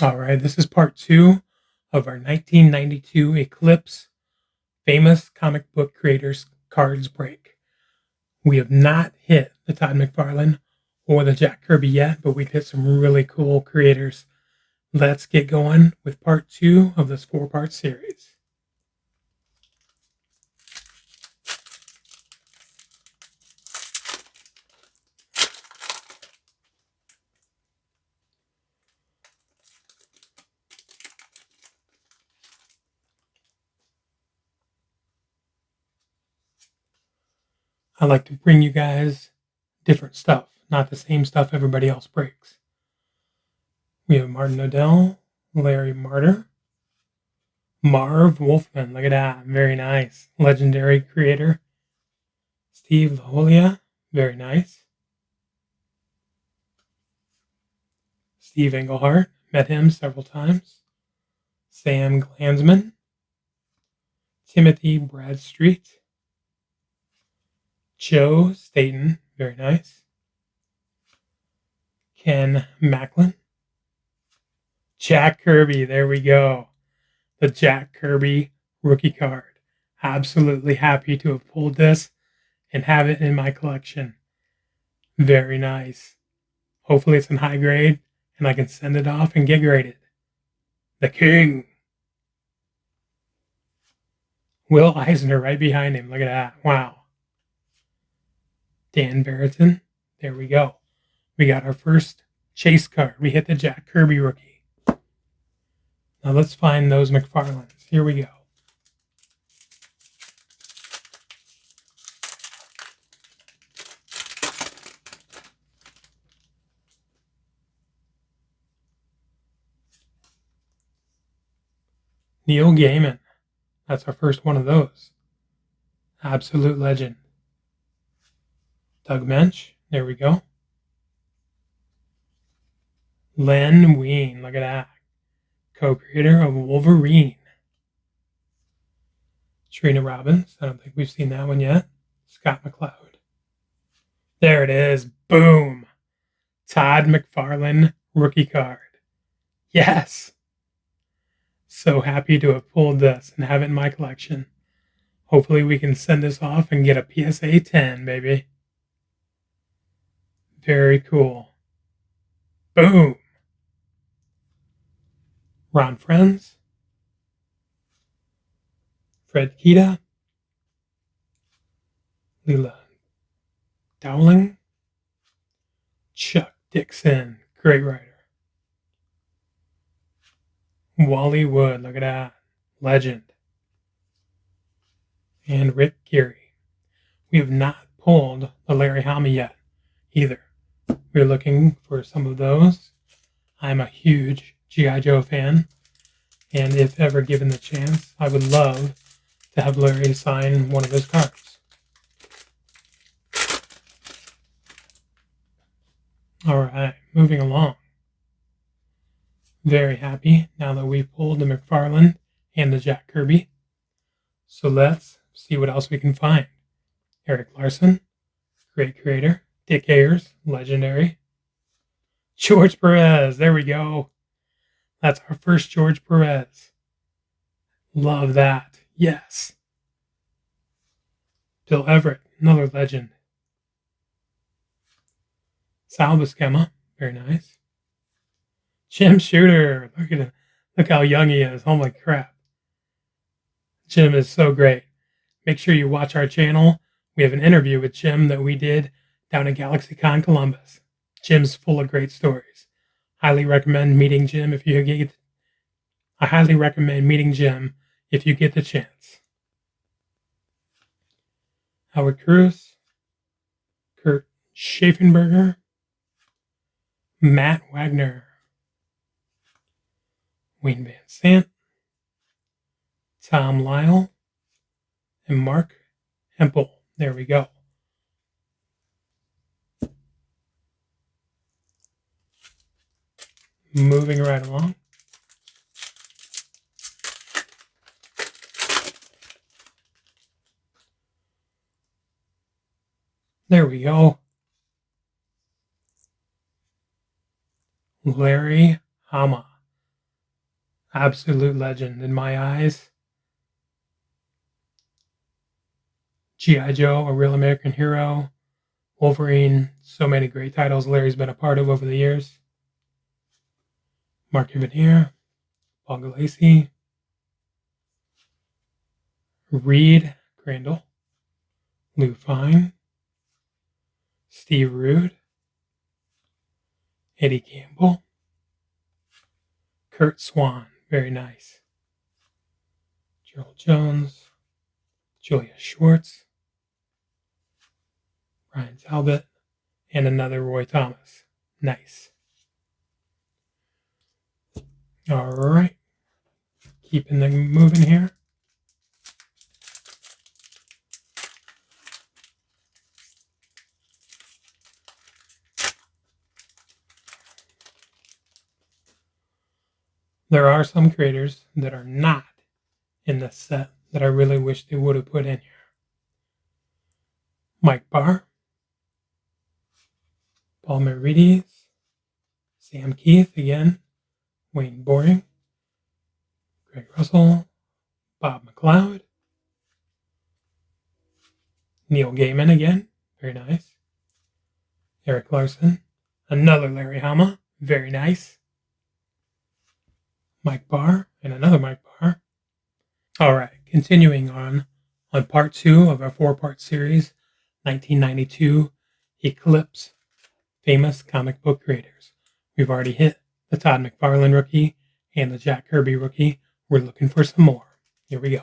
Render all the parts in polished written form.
All right, this is part 2 of our 1992 Eclipse famous comic book creators cards break. We have not hit the Todd McFarlane or the Jack Kirby yet, but we've hit some really cool creators. Let's get going with part 2 of this 4-part series. I like to bring you guys different stuff, not the same stuff everybody else breaks. We have Martin Odell, Larry Martyr, Marv Wolfman, look at that, very nice. Legendary creator. Steve LaHolia, very nice. Steve Englehart, met him several times. Sam Glanzman, Timothy Bradstreet, Joe Staten, very nice. Ken Macklin, Jack Kirby, there we go. The Jack Kirby rookie card. Absolutely happy to have pulled this and have it in my collection. Very nice. Hopefully it's in high grade and I can send it off and get graded. The King. Will Eisner right behind him. Look at that. Wow. Dan Barrington. There we go. We got our first chase card. We hit the Jack Kirby rookie. Now let's find those McFarlanes. Here we go. Neil Gaiman. That's our first one of those. Absolute legend. Doug Mensch. There we go. Len Wein. Look at that. Co-creator of Wolverine. Trina Robbins. I don't think we've seen that one yet. Scott McCloud. There it is. Boom. Todd McFarlane rookie card. Yes. So happy to have pulled this and have it in my collection. Hopefully we can send this off and get a PSA 10, baby. Very cool. Boom. Ron Friends. Fred Kita. Leela Dowling. Chuck Dixon. Great writer. Wally Wood. Look at that. Legend. And Rick Geary. We have not pulled the Larry Hama yet either. We're looking for some of those. I'm a huge G.I. Joe fan, and if ever given the chance, I would love to have Larry sign one of his cards. All right, moving along. Very happy now that we've pulled the McFarlane and the Jack Kirby. So let's see what else we can find. Eric Larson, great creator. Dick Ayers, legendary. George Perez, there we go. That's our first George Perez. Love that. Yes. Bill Everett, another legend. Sal Buscema, very nice. Jim Shooter, look at him. Look how young he is. Holy crap. Jim is so great. Make sure you watch our channel. We have an interview with Jim that we did down at GalaxyCon Columbus. Jim's full of great stories. Highly recommend meeting Jim if you get. I highly recommend meeting Jim if you get the chance. Howard Cruz, Kurt Schaffenberger, Matt Wagner, Wayne Van Sant, Tom Lyle, and Mark Hempel. There we go. Moving right along. There we go. Larry Hama. Absolute legend in my eyes. G.I. Joe, A Real American Hero. Wolverine, so many great titles Larry's been a part of over the years. Mark Evanier, Paul Galassi, Reed Crandall, Lou Fine, Steve Rude, Eddie Campbell, Kurt Swan, very nice. Gerald Jones, Julia Schwartz, Brian Talbot, and another Roy Thomas. Nice. All right. Keeping them moving here. There are some creators that are not in this set that I really wish they would have put in here. Mike Barr, Paul Merides, Sam Keith again, Wayne Boring, Greg Russell, Bob McLeod, Neil Gaiman again, very nice. Eric Larson, another Larry Hama, very nice. Mike Barr, and another Mike Barr. All right, continuing on part 2 of our 4-part series, 1992 Eclipse Famous Comic Book Creators. We've already hit the Todd McFarlane rookie and the Jack Kirby rookie. We're looking for some more. Here we go.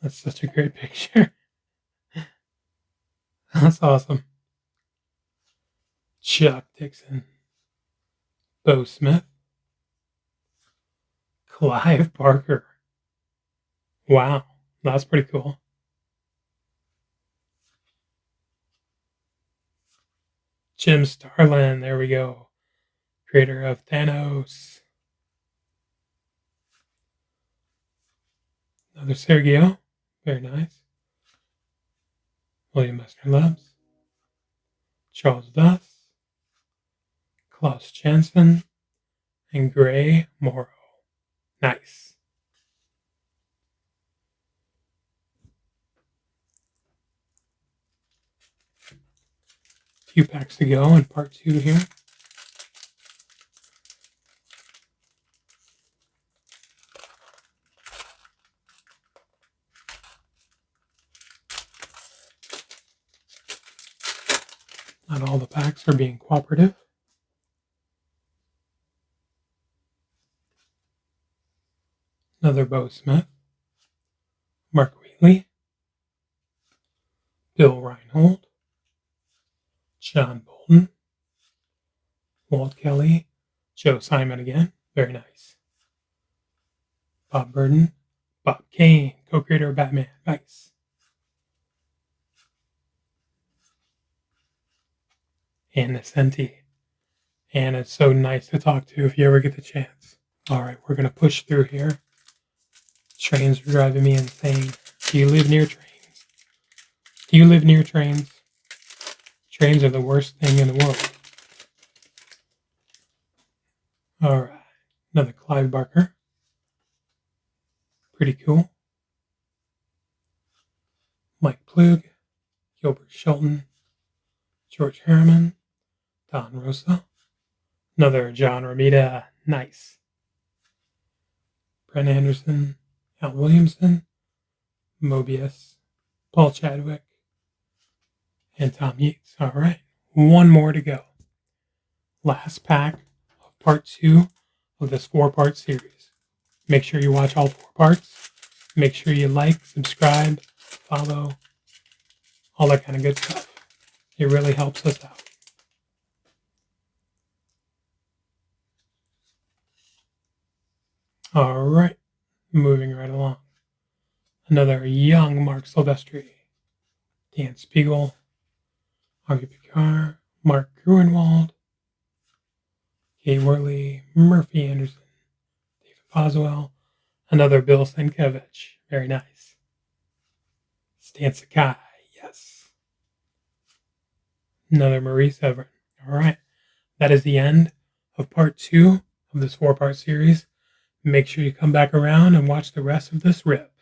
That's such a great picture. That's awesome. Chuck Dixon, Bo Smith, Clive Barker. Wow, that's pretty cool. Jim Starlin, there we go. Creator of Thanos. Another Sergio, very nice. William Messner Labs, Charles Duss, Klaus Janson, and Gray Morrow. Nice. A few packs to go in part 2 here. Not all the packs are being cooperative. Another Bo Smith, Mark Wheatley, Bill Reinhold, John Bolton, Walt Kelly, Joe Simon again, very nice. Bob Burden, Bob Kane, co-creator of Batman, nice. Ann Nesenti. And it's so nice to talk to if you ever get the chance. All right, we're going to push through here. Trains are driving me insane. Do you live near trains? Do you live near trains? Trains are the worst thing in the world. All right, another Clive Barker. Pretty cool. Mike Plug, Gilbert Shelton, George Harriman, Don Rosa, another John Romita, nice. Brent Anderson, Al Williamson, Mobius, Paul Chadwick, and Tom Yates. All right, one more to go. Last pack of part 2 of this 4-part series. Make sure you watch all 4 parts. Make sure you like, subscribe, follow, all that kind of good stuff. It really helps us out. All right, moving right along. Another young Mark Silvestri, Dan Spiegel, Augie Picard, Mark Gruenwald, Kay Worley, Murphy Anderson, David Boswell. Another Bill Sienkiewicz. Very nice. Stan Sakai. Yes. Another Marie Severin. All right. That is the end of part 2 of this 4-part series. Make sure you come back around and watch the rest of this rip.